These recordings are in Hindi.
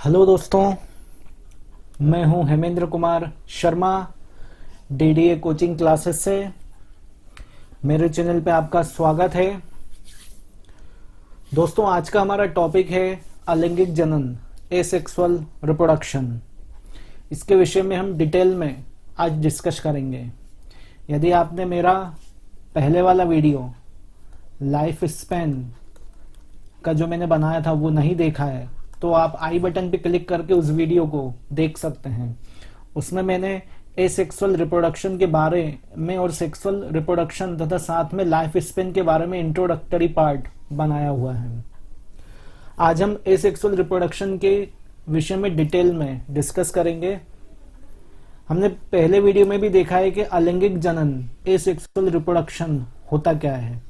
हेलो दोस्तों, मैं हूं Hemendra Kumar Sharma DDA coaching classes से। मेरे चैनल पे आपका स्वागत है। दोस्तों, आज का हमारा टॉपिक है अलैंगिक जनन, एसेक्सुअल रिप्रोडक्शन। इसके विषय में हम डिटेल में आज डिस्कस करेंगे। यदि आपने मेरा पहले वाला वीडियो लाइफ स्पैन का जो मैंने बनाया था वो नहीं देखा है तो आप आई बटन पे क्लिक करके उस वीडियो को देख सकते हैं। उसमें मैंने एसेक्सुअल रिप्रोडक्शन के बारे में और सेक्सुअल रिप्रोडक्शन तथा साथ में लाइफ स्पेन के बारे में इंट्रोडक्टरी पार्ट बनाया हुआ है। आज हम एसेक्सुअल रिप्रोडक्शन के विषय में डिटेल में डिस्कस करेंगे। हमने पहले वीडियो में भी देखा है कि अलैंगिक जनन, एसेक्सुअल रिप्रोडक्शन होता क्या है।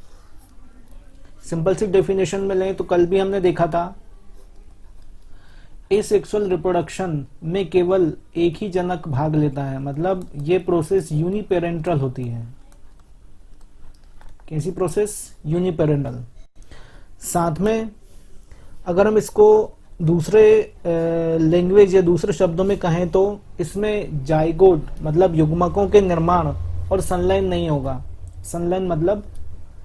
सिंपल सी डेफिनेशन में लें तो कल भी हमने देखा था एसेक्सुअल रिप्रोडक्शन में केवल एक ही जनक भाग लेता है, मतलब ये प्रोसेस यूनिपेरेंटल होती है। कैसी प्रोसेस? यूनिपेरेंटल। साथ में अगर हम इसको दूसरे लैंग्वेज या दूसरे शब्दों में कहें तो इसमें जाइगोट मतलब युग्मकों के निर्माण और संलयन नहीं होगा। संलयन मतलब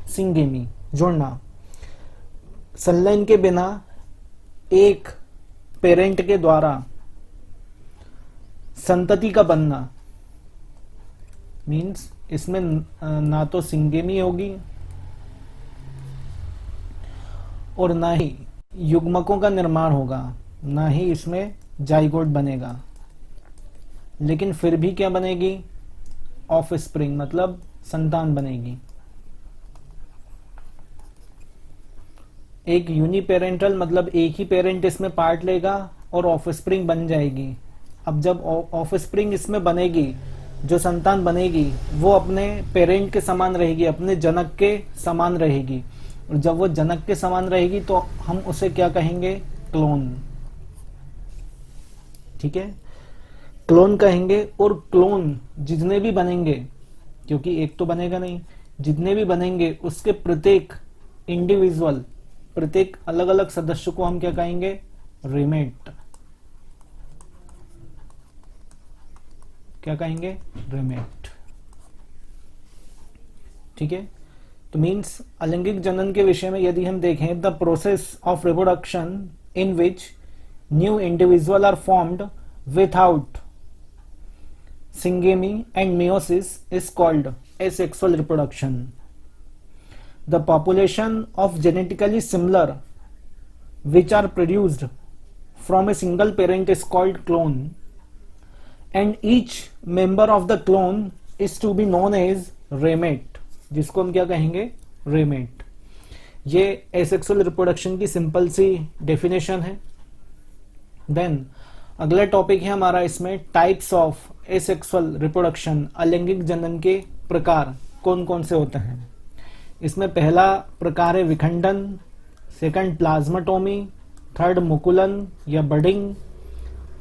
सिंगेमी, जोड़ना। संलयन के बिना एक पेरेंट के द्वारा संतति का बनना मीन्स इसमें ना तो सिंगेमी होगी और ना ही युग्मकों का निर्माण होगा, ना ही इसमें जाइगोट बनेगा। लेकिन फिर भी क्या बनेगी? ऑफ स्प्रिंग मतलब संतान बनेगी। एक यूनिपेरेंटल मतलब एक ही पेरेंट इसमें पार्ट लेगा और ऑफस्प्रिंग बन जाएगी। अब जब ऑफस्प्रिंग इसमें बनेगी, जो संतान बनेगी वो अपने पेरेंट के समान रहेगी, अपने जनक के समान रहेगी। और जब वो जनक के समान रहेगी तो हम उसे क्या कहेंगे? क्लोन। ठीक है, क्लोन कहेंगे। और क्लोन जितने भी बनेंगे, क्योंकि एक तो बनेगा नहीं, जितने भी बनेंगे उसके प्रत्येक इंडिविजुअल, प्रत्येक अलग अलग सदस्य को हम क्या कहेंगे? रेमेट। क्या कहेंगे? रेमेट। ठीक है, तो मीन्स अलैंगिक जनन के विषय में यदि हम देखें, the process of reproduction in which new individual are formed without syngamy and meiosis is called asexual reproduction. The population of genetically similar which are produced from a single parent is called clone, and each member of the clone is to be known as ramate, जिसको हम क्या कहेंगे? रेमेट। ये एसेक्सुअल रिप्रोडक्शन की सिंपल सी डेफिनेशन है। देन अगला टॉपिक है हमारा इसमें टाइप्स ऑफ एसेक्सुअल रिप्रोडक्शन, अलैंगिक जनन के प्रकार कौन कौन से होते हैं। इसमें पहला प्रकार है विखंडन, सेकंड प्लाज्माटोमी, थर्ड मुकुलन या बडिंग,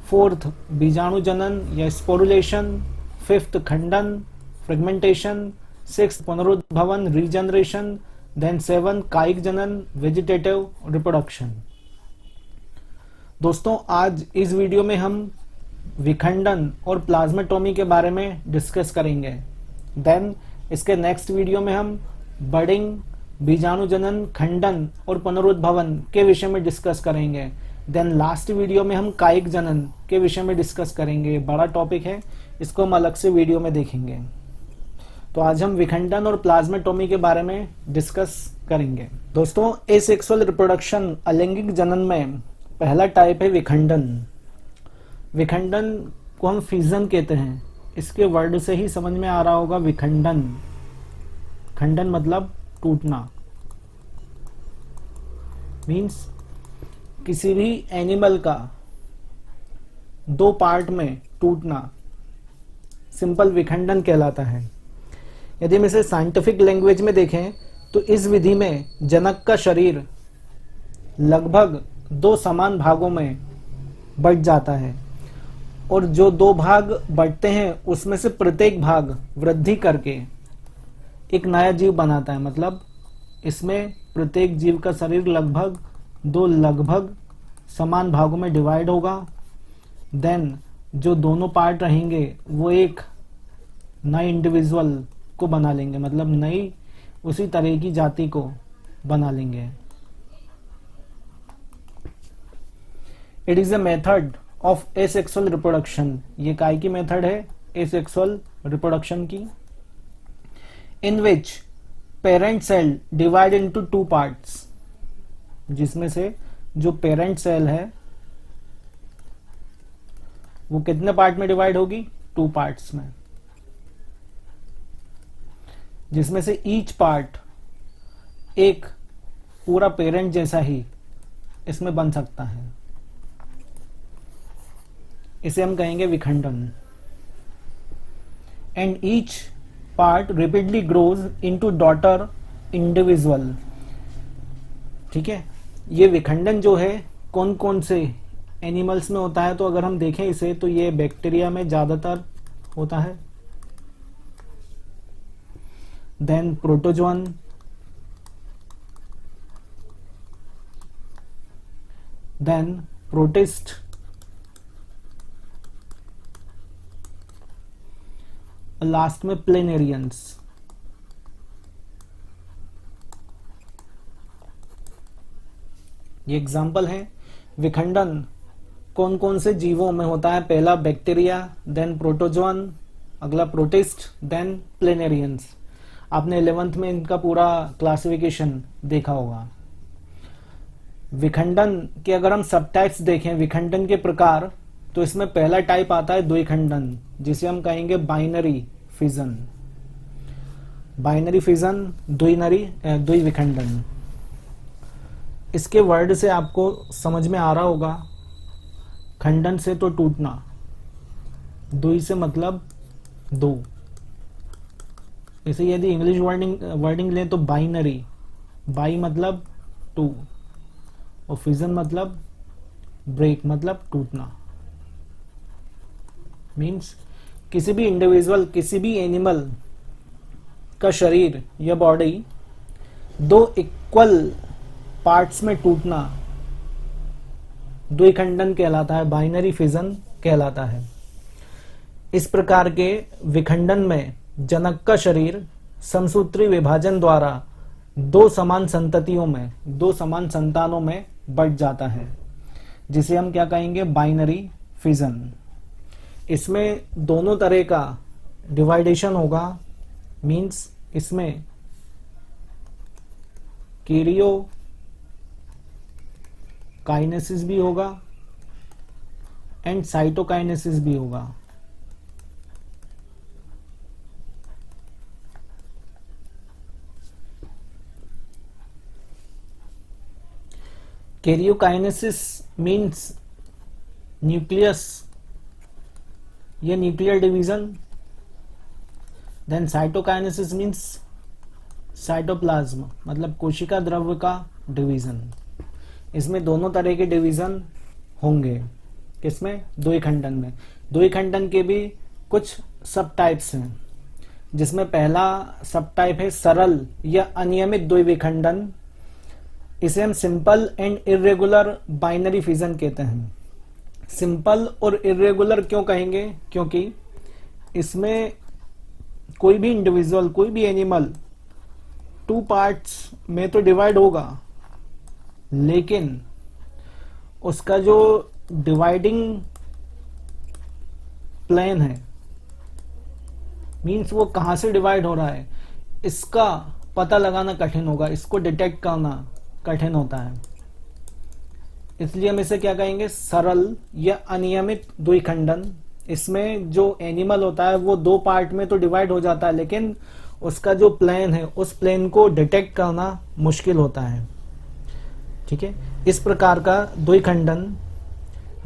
फोर्थ बीजाणु जनन या स्पोरुलेशन, फिफ्थ खंडन फ्रेगमेंटेशन, सिक्स्थ पुनरुद्भवन रीजनरेशन, देन सेवन कायिक जनन वेजिटेटिव रिप्रोडक्शन। दोस्तों, आज इस वीडियो में हम विखंडन और प्लाज्माटोमी के बारे में डिस्कस करेंगे। देन इसके नेक्स्ट वीडियो में हम बडिंग, बीजाणु जनन, खंडन और पुनरुद्भवन के विषय में डिस्कस करेंगे। देन लास्ट वीडियो में हम कायिक जनन के विषय में डिस्कस करेंगे। बड़ा टॉपिक है, इसको हम अलग से वीडियो में देखेंगे। तो आज हम विखंडन और प्लाज्माटोमी के बारे में डिस्कस करेंगे। दोस्तों, एसेक्सुअल रिप्रोडक्शन अलैंगिक जनन में पहला टाइप है विखंडन। विखंडन को हम फिजन कहते हैं। इसके वर्ड से ही समझ में आ रहा होगा विखंडन। खंडन मतलब टूटना, मीन्स किसी भी एनिमल का दो पार्ट में टूटना सिंपल विखंडन कहलाता है। यदि हम इसे साइंटिफिक लैंग्वेज में देखें तो इस विधि में जनक का शरीर लगभग दो समान भागों में बंट जाता है और जो दो भाग बंटते हैं उसमें से प्रत्येक भाग वृद्धि करके एक नया जीव बनाता है। मतलब इसमें प्रत्येक जीव का शरीर लगभग समान भागों में डिवाइड होगा, देन जो दोनों पार्ट रहेंगे वो एक नए इंडिविजुअल को बना लेंगे, मतलब नई उसी तरह की जाति को बना लेंगे। It is a method of asexual reproduction, ये काय की मेथड है? एसेक्सुअल रिप्रोडक्शन की। In which parent cell divide into two parts, जिसमें से जो पेरेंट सेल है वो कितने पार्ट में डिवाइड होगी? टू पार्ट्स में, जिसमें से ईच पार्ट एक पूरा पेरेंट जैसा ही इसमें बन सकता है। इसे हम कहेंगे विखंडन। And each part repeatedly grows into daughter individual. ठीक है, ये विखंडन जो है कौन कौन से एनिमल्स में होता है? तो अगर हम देखें इसे तो ये बैक्टीरिया में ज्यादातर होता है, then protozoan, then protist, last में प्लेनेरियंस। ये एग्जाम्पल है विखंडन कौन कौन से जीवों में होता है। पहला बैक्टीरिया, देन प्रोटोजोअन, अगला प्रोटिस्ट, देन प्लेनेरियंस। आपने 11th में इनका पूरा क्लासिफिकेशन देखा होगा। विखंडन के अगर हम सब टाइप्स देखें, विखंडन के प्रकार, तो इसमें पहला टाइप आता है द्विखंडन, जिसे हम कहेंगे बाइनरी फिजन। बाइनरी फिजन, द्विविखंडन। इसके वर्ड से आपको समझ में आ रहा होगा, खंडन से तो टूटना, द्वि से मतलब दो। इसे यदि इंग्लिश वर्डिंग लें तो बाइनरी, बाई मतलब टू, और फिजन मतलब ब्रेक, मतलब टूटना। मीन्स किसी भी इंडिविजुअल, किसी भी एनिमल का शरीर या बॉडी दो इक्वल पार्ट्स में टूटना द्विखंडन कहलाता है, बाइनरी फिजन कहलाता है। इस प्रकार के विखंडन में जनक का शरीर समसूत्री विभाजन द्वारा दो समान संततियों में, दो समान संतानों में बंट जाता है, जिसे हम क्या कहेंगे? Binary fission. इसमें दोनों तरह का डिवाइडेशन होगा, मीन्स इसमें कैरियो काइनेसिस भी होगा एंड साइटोकाइनेसिस भी होगा। कैरियोकाइनेसिस मीन्स न्यूक्लियस या nuclear division, then cytokinesis means cytoplasm, मतलब कोशिका द्रव्य का डिवीजन। इसमें दोनों तरह के डिवीजन होंगे। किसमें? द्विखंडन में। द्विखंडन के भी कुछ सब टाइप्स हैं, जिसमें पहला सब टाइप है सरल या अनियमित द्विविखंडन। इसे हम simple and irregular binary fission कहते हैं। सिंपल और इर्रेगुलर क्यों कहेंगे? क्योंकि इसमें कोई भी इंडिविजुअल, कोई भी एनिमल टू पार्ट्स में तो डिवाइड होगा, लेकिन उसका जो डिवाइडिंग प्लेन है, मीन्स वो कहां से डिवाइड हो रहा है, इसका पता लगाना कठिन होगा, इसको डिटेक्ट करना कठिन होता है। इसलिए हम इसे क्या कहेंगे? सरल या अनियमित द्विखंडन। इसमें जो एनिमल होता है वो दो पार्ट में तो डिवाइड हो जाता है, लेकिन उसका जो प्लेन है उस प्लेन को डिटेक्ट करना मुश्किल होता है। ठीक है, इस प्रकार का द्विखंडन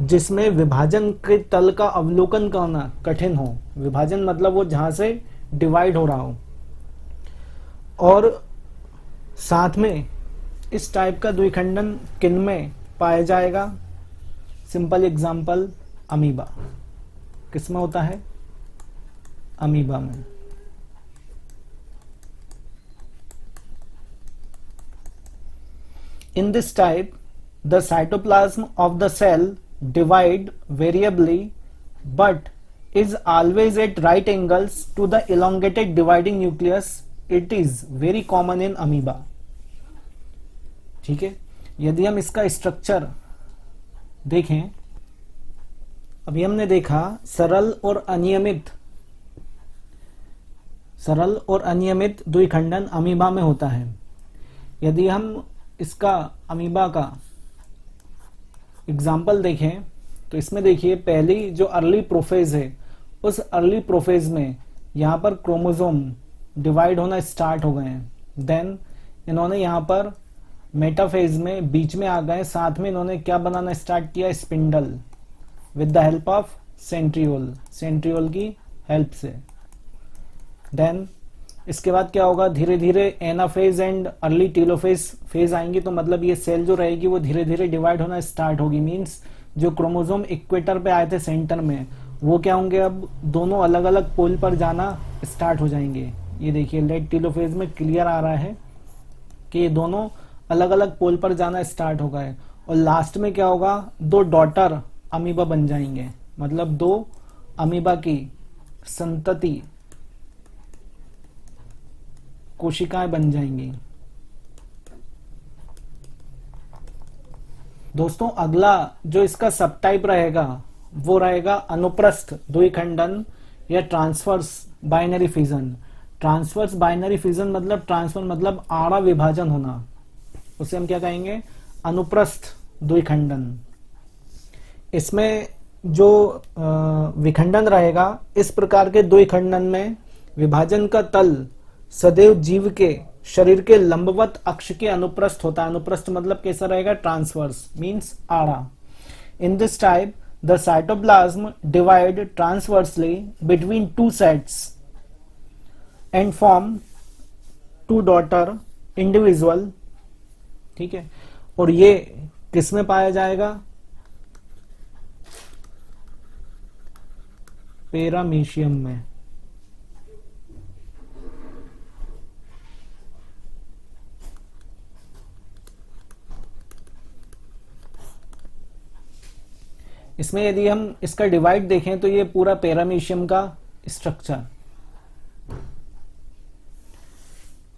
जिसमें विभाजन के तल का अवलोकन करना कठिन हो, विभाजन मतलब वो जहां से डिवाइड हो रहा हो, और साथ में इस टाइप का द्विखंडन किनमें पाया जाएगा? Simple example, amoeba. किसमें होता है? अमीबा में। In this type, the cytoplasm of the cell divide variably but is always at right angles to the elongated dividing nucleus. It is very common in amoeba. ठीक है, यदि हम इसका स्ट्रक्चर देखें, अभी हमने देखा सरल और अनियमित द्विखंडन अमीबा में होता है। यदि हम इसका अमीबा का एग्जाम्पल देखें तो इसमें देखिए पहली जो अर्ली प्रोफेज है, उस अर्ली प्रोफेज में यहां पर क्रोमोसोम डिवाइड होना स्टार्ट हो गए हैं। देन इन्होंने यहां पर मेटाफेज में बीच में आ गए, साथ में इन्होंने क्या बनाना स्टार्ट किया, spindle with the help of centriole की हेल्प से। देन इसके बाद क्या होगा, धीरे धीरे anaphase and early telophase phase आएंगी, तो मतलब ये सेल जो रहेगी वो धीरे धीरे डिवाइड होना स्टार्ट होगी। मींस जो क्रोमोसोम इक्वेटर पे आए थे सेंटर में, वो क्या होंगे, अब दोनों अलग अलग पोल पर जाना स्टार्ट हो जाएंगे। ये देखिए लेट टेलोफेज में क्लियर आ रहा है कि ये दोनों अलग अलग पोल पर जाना स्टार्ट हो गए। और लास्ट में क्या होगा, दो डॉटर अमीबा बन जाएंगे, मतलब दो अमीबा की संतति कोशिकाएं बन जाएंगी। दोस्तों अगला जो इसका सब टाइप रहेगा वो रहेगा अनुप्रस्थ द्विखंडन या transverse binary fission. Transverse binary fission मतलब ट्रांसफर मतलब आड़ा विभाजन होना, उसे हम क्या कहेंगे, अनुप्रस्थ द्विखंडन। इसमें जो विखंडन रहेगा, इस प्रकार के द्विखंडन में विभाजन का तल सदैव जीव के शरीर के लंबवत अक्ष के अनुप्रस्थ होता है। अनुप्रस्थ मतलब कैसा रहेगा, ट्रांसवर्स मींस आड़ा। In this type the cytoplasm divide transversely between two sets and form two daughter individual. ठीक है, और ये किस में पाया जाएगा, पेरामीशियम में। इसमें यदि हम इसका डिवाइड देखें तो ये पूरा पेरामीशियम का स्ट्रक्चर,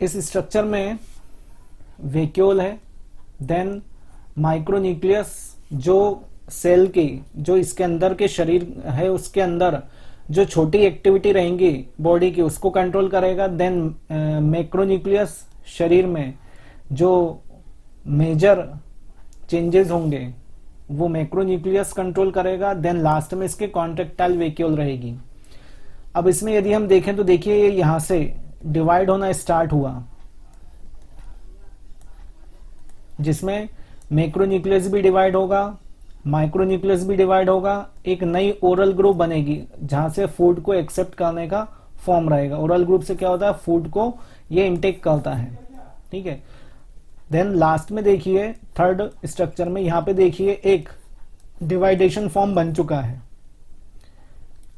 इस स्ट्रक्चर में वैक्यूल है, देन माइक्रोन्यूक्लियस जो सेल की, जो इसके अंदर के शरीर है उसके अंदर जो छोटी एक्टिविटी रहेंगी बॉडी की उसको कंट्रोल करेगा। देन मैक्रोन्यूक्लियस शरीर में जो मेजर चेंजेस होंगे वो मैक्रोन्यूक्लियस कंट्रोल करेगा। देन लास्ट में इसके कॉन्ट्रेक्टाइल वैक्यूल रहेगी। अब इसमें यदि हम देखें तो देखिए ये यहां से डिवाइड होना स्टार्ट हुआ, जिसमें मैक्रोन्यूक्लियस भी डिवाइड होगा, माइक्रोन्यूक्लियस भी डिवाइड होगा। एक नई ओरल ग्रुप बनेगी जहां से फूड को एक्सेप्ट करने का फॉर्म रहेगा। ओरल ग्रुप से क्या होता है, फूड को ये इंटेक करता है। ठीक है, देन लास्ट में देखिए थर्ड स्ट्रक्चर में यहां पे देखिए एक डिवाइडेशन फॉर्म बन चुका है।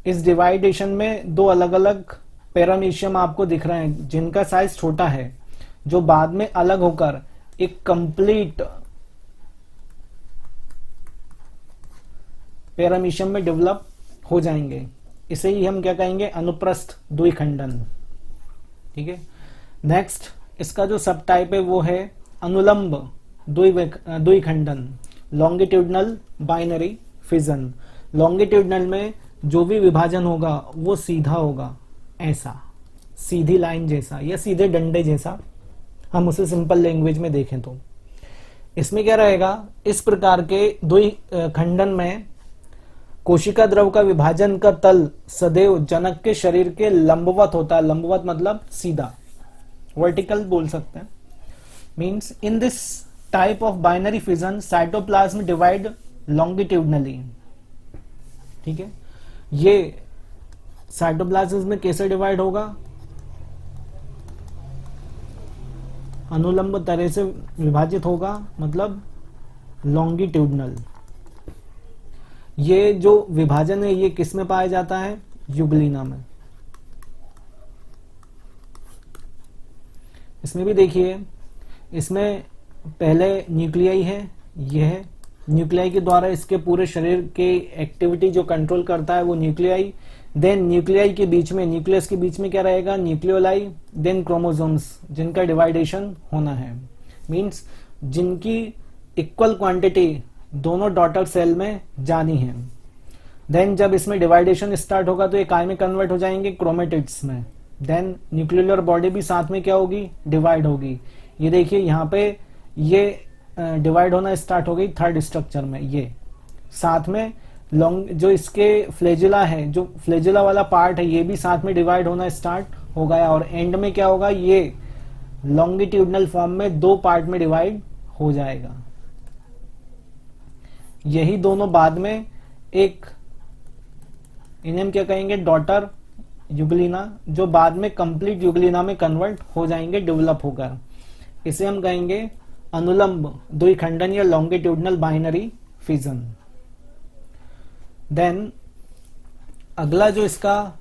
इस डिवाइडेशन में दो अलग अलग पैरामीशियम आपको दिख रहे हैं जिनका साइज छोटा है, जो बाद में अलग होकर एक कंप्लीट पैरामीशियम में डेवलप हो जाएंगे। इसे ही हम क्या कहेंगे, अनुप्रस्थ द्विखंडन। ठीक है, नेक्स्ट इसका जो सब टाइप है वो है अनुलंब द्विखंडन, लॉन्गिट्यूडनल बाइनरी फिजन। लॉन्गिट्यूडनल में जो भी विभाजन होगा वो सीधा होगा, ऐसा सीधी लाइन जैसा या सीधे डंडे जैसा, हम उसे सिंपल लैंग्वेज में देखें तो। इसमें क्या रहेगा, इस प्रकार के द्विखंडन में कोशिका द्रव का विभाजन का तल सदैव जनक के शरीर के लंबवत होता है। लंबवत मतलब सीधा, वर्टिकल बोल सकते हैं। Means in this type of binary fission cytoplasm divide longitudinally. ठीक है, ये साइटोप्लाज्म में कैसे डिवाइड होगा, अनुलंब तरह से विभाजित होगा, मतलब लॉन्गिट्यूडनल। ये जो विभाजन है ये किस में पाया जाता है, यूग्लिना में। इसमें भी देखिए, इसमें पहले न्यूक्लियाई है, यह न्यूक्लियाई के द्वारा इसके पूरे शरीर के एक्टिविटी जो कंट्रोल करता है वो न्यूक्लियाई। देन न्यूक्लियाई के बीच में, न्यूक्लियस के बीच में क्या रहेगा, न्यूक्लियोलाई, देन क्रोमोसोम्स जिनका डिवाइडेशन होना है, मींस जिनकी इक्वल क्वांटिटी दोनों डॉटर सेल में जानी है। देन जब इसमें डिवाइडेशन स्टार्ट होगा तो ये काय में कन्वर्ट हो जाएंगे, क्रोमेटिड्स में। देन न्यूक्लियर बॉडी भी साथ में क्या होगी, डिवाइड होगी। ये देखिए यहाँ पे ये डिवाइड होना स्टार्ट हो गई थर्ड स्ट्रक्चर में। ये साथ में लॉन्ग जो इसके फ्लेजिला है, जो फ्लेजिला वाला पार्ट है, ये भी साथ में डिवाइड होना स्टार्ट हो गया। और एंड में क्या होगा, ये लॉन्गिट्यूडनल फॉर्म में दो पार्ट में डिवाइड हो जाएगा। यही दोनों बाद में एक, इन्हें हम क्या कहेंगे, डॉटर युगलिना, जो बाद में कंप्लीट युगलिना में कन्वर्ट हो जाएंगे, डेवलप होकर। इसे हम कहेंगे अनुलंब द्विखंडन या लॉन्गिट्यूडनल बाइनरी फिजन। देन अगला जो इसका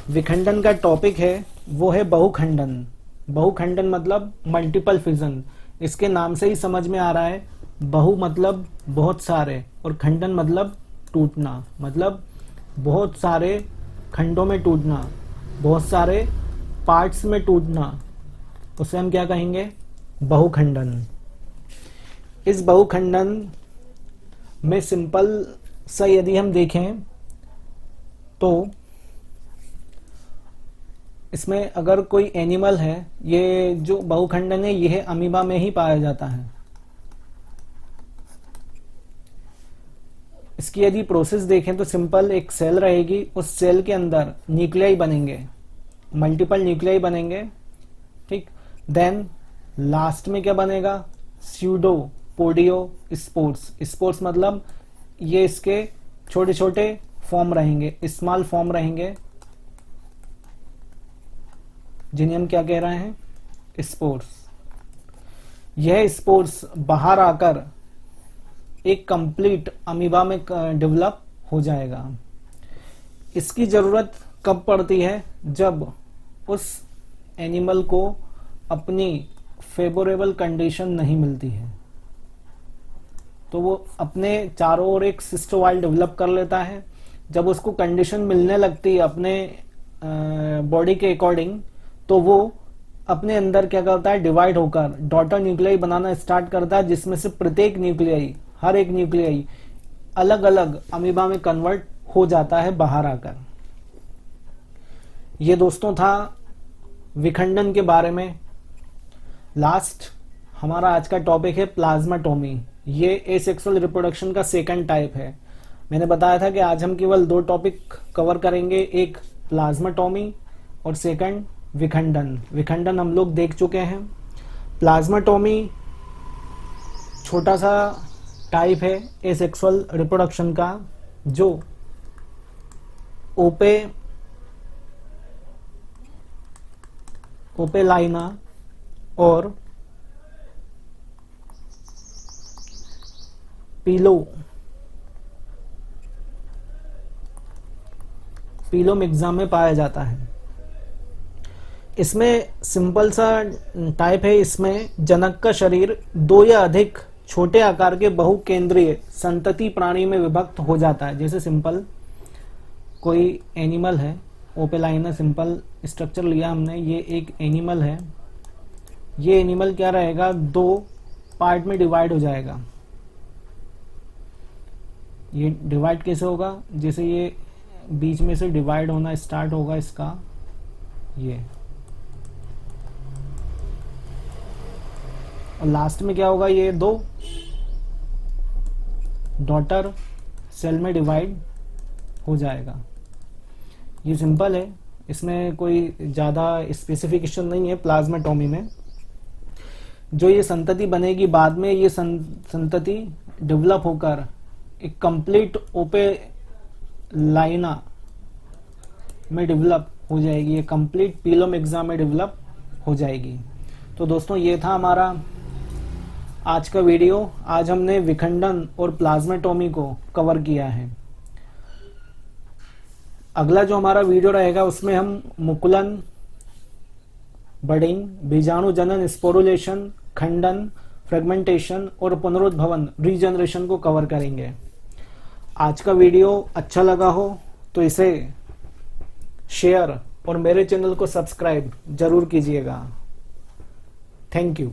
विखंडन का टॉपिक है वो है बहुखंडन। बहुखंडन मतलब मल्टीपल फिजन। इसके नाम से ही समझ में आ रहा है, बहु मतलब बहुत सारे और खंडन मतलब टूटना, मतलब बहुत सारे खंडों में टूटना, बहुत सारे पार्ट्स में टूटना, उसे हम क्या कहेंगे, बहुखंडन। इस बहुखंडन में सिंपल सा यदि हम देखें तो इसमें अगर कोई एनिमल है, ये जो बहुखंडन है यह अमीबा में ही पाया जाता है। इसकी यदि प्रोसेस देखें तो सिंपल, एक सेल रहेगी, उस सेल के अंदर न्यूक्लियाई बनेंगे, मल्टीपल न्यूक्लियाई बनेंगे, ठीक। देन लास्ट में क्या बनेगा, स्यूडो पोडियो स्पोर्स। स्पोर्स मतलब ये इसके छोटे छोटे फॉर्म रहेंगे, स्मॉल फॉर्म रहेंगे, जिन्हें हम क्या कह रहे हैं, स्पोर्स। यह स्पोर्स बाहर आकर एक कंप्लीट अमीबा में डेवलप हो जाएगा। इसकी जरूरत कब पड़ती है, जब उस एनिमल को अपनी फेवरेबल कंडीशन नहीं मिलती है, तो वो अपने चारों ओर एक सिस्टोवाइल डेवलप कर लेता है। जब उसको कंडीशन मिलने लगती है अपने बॉडी के अकॉर्डिंग, तो वो अपने अंदर क्या करता है, डिवाइड होकर डॉटर न्यूक्लियाई बनाना स्टार्ट करता है, जिसमें से प्रत्येक न्यूक्लियाई, हर एक न्यूक्लियाई अलग अलग अमीबा में कन्वर्ट हो जाता है बाहर आकर। ये दोस्तों था विखंडन के बारे में। लास्ट हमारा आज का टॉपिक है प्लाज्माटोमी। ये एसेक्सुअल रिप्रोडक्शन का सेकंड टाइप है। मैंने बताया था कि आज हम केवल दो टॉपिक कवर करेंगे, एक प्लाज्माटोमी और सेकंड विखंडन। विखंडन हम लोग देख चुके हैं। प्लाज्माटोमी छोटा सा टाइप है एसेक्सुअल रिप्रोडक्शन का, जो ओपेलाइना और पिलोमिक्सा में पाया जाता है। इसमें सिंपल सा टाइप है। इसमें जनक का शरीर दो या अधिक छोटे आकार के बहुकेंद्रीय संतति प्राणी में विभक्त हो जाता है। जैसे सिंपल कोई एनिमल है, ओपेलाइना सिंपल स्ट्रक्चर लिया हमने, ये एक एनिमल है। ये एनिमल क्या रहेगा, दो पार्ट में डिवाइड हो जाएगा। ये डिवाइड कैसे होगा, जैसे ये बीच में से डिवाइड होना स्टार्ट होगा इसका, ये, और लास्ट में क्या होगा, ये दो डॉटर सेल में डिवाइड हो जाएगा। ये सिंपल है, इसमें कोई ज्यादा स्पेसिफिकेशन नहीं है। प्लाज्माटोमी में जो ये संतति बनेगी बाद में, ये संतति डेवलप होकर एक कंप्लीट ओपेलाइना में डेवलप हो जाएगी, ये कंप्लीट पिलोमिक्सा में डेवलप हो जाएगी। तो दोस्तों ये था हमारा आज का वीडियो। आज हमने विखंडन और प्लाज्माटोमी को कवर किया है। अगला जो हमारा वीडियो रहेगा उसमें हम मुकुलन, बडिंग, बीजाणु जनन, स्पोरुलेशन, खंडन, फ्रेगमेंटेशन और पुनरुद्भवन रीजनरेशन को कवर करेंगे। आज का वीडियो अच्छा लगा हो तो इसे शेयर और मेरे चैनल को सब्सक्राइब जरूर कीजिएगा। Thank you.